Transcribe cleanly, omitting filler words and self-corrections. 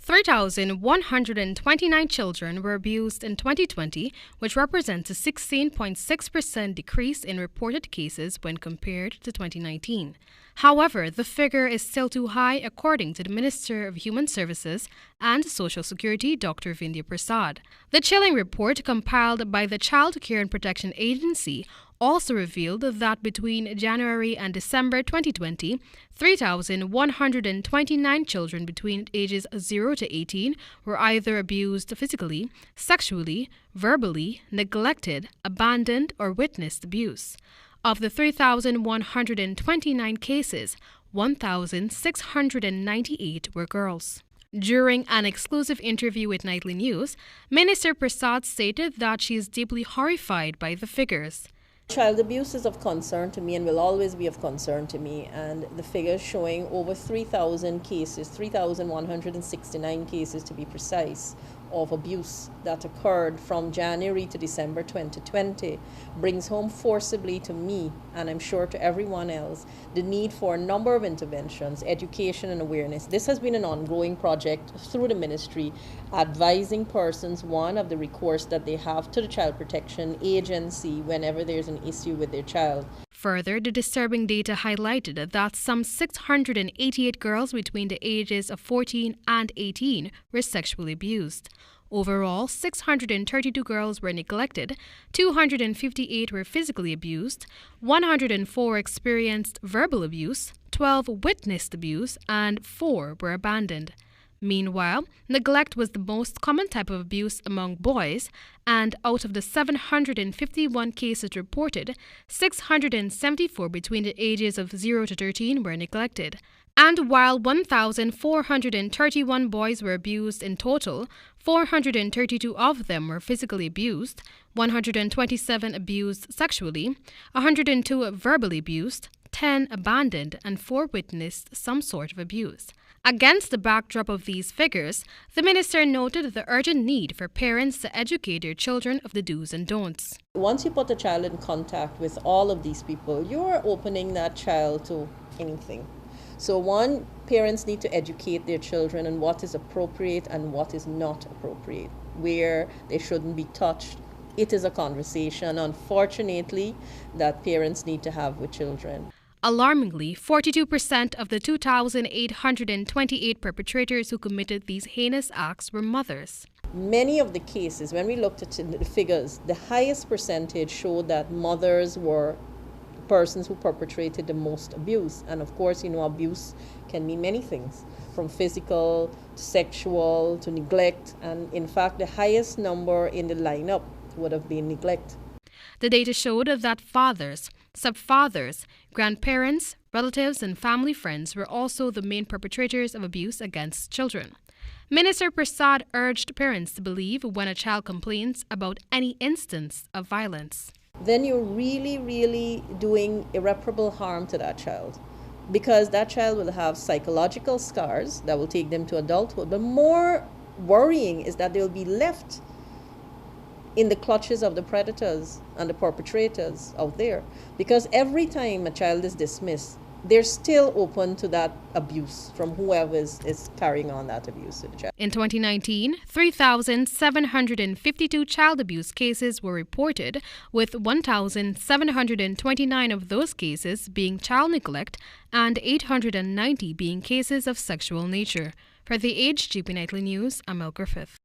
3,129 children were abused in 2020, which represents a 16.6% decrease in reported cases when compared to 2019. However, the figure is still too high according to the Minister of Human Services and Social Security, Dr. Vindhya Prasad. The chilling report compiled by the Child Care and Protection Agency also revealed that between January and December 2020, 3,129 children between ages 0 to 18 were either abused physically, sexually, verbally, neglected, abandoned, or witnessed abuse. Of the 3,129 cases, 1,698 were girls. During an exclusive interview with Nightly News, Minister Prasad stated that she is deeply horrified by the figures. Child abuse is of concern to me and will always be of concern to me, and the figures showing over 3,000 cases, 3,169 cases to be precise, of abuse that occurred from January to December 2020 brings home forcibly to me, and I'm sure to everyone else, the need for a number of interventions, education and awareness. This has been an ongoing project through the ministry, advising persons, one, of the recourse that they have to the Child Protection Agency whenever there's an issue with their child. Further, the disturbing data highlighted that some 688 girls between the ages of 14 and 18 were sexually abused. Overall, 632 girls were neglected, 258 were physically abused, 104 experienced verbal abuse, 12 witnessed abuse, and 4 were abandoned. Meanwhile, neglect was the most common type of abuse among boys, and out of the 751 cases reported, 674 between the ages of 0 to 13 were neglected. And while 1,431 boys were abused in total, 432 of them were physically abused, 127 abused sexually, 102 verbally abused, 10 abandoned, and 4 witnessed some sort of abuse. Against the backdrop of these figures, the minister noted the urgent need for parents to educate their children of the do's and don'ts. Once you put a child in contact with all of these people, you're opening that child to anything. So one, parents need to educate their children on what is appropriate and what is not appropriate, where they shouldn't be touched. It is a conversation, unfortunately, that parents need to have with children. Alarmingly, 42% of the 2,828 perpetrators who committed these heinous acts were mothers. Many of the cases, when we looked at the figures, the highest percentage showed that mothers were persons who perpetrated the most abuse. And of course, abuse can mean many things, from physical to sexual to neglect. And in fact, the highest number in the lineup would have been neglect. The data showed that fathers, stepfathers, grandparents, relatives, and family friends were also the main perpetrators of abuse against children. Minister Prasad urged parents to believe when a child complains about any instance of violence. Then you're really doing irreparable harm to that child, because that child will have psychological scars that will take them to adulthood. But more worrying is that they'll be left in the clutches of the predators and the perpetrators out there, because every time a child is dismissed, they're still open to that abuse from whoever is carrying on that abuse to the child. In 2019, 3,752 child abuse cases were reported, with 1,729 of those cases being child neglect and 890 being cases of sexual nature. For the HGP Nightly News, I'm Mel Griffith.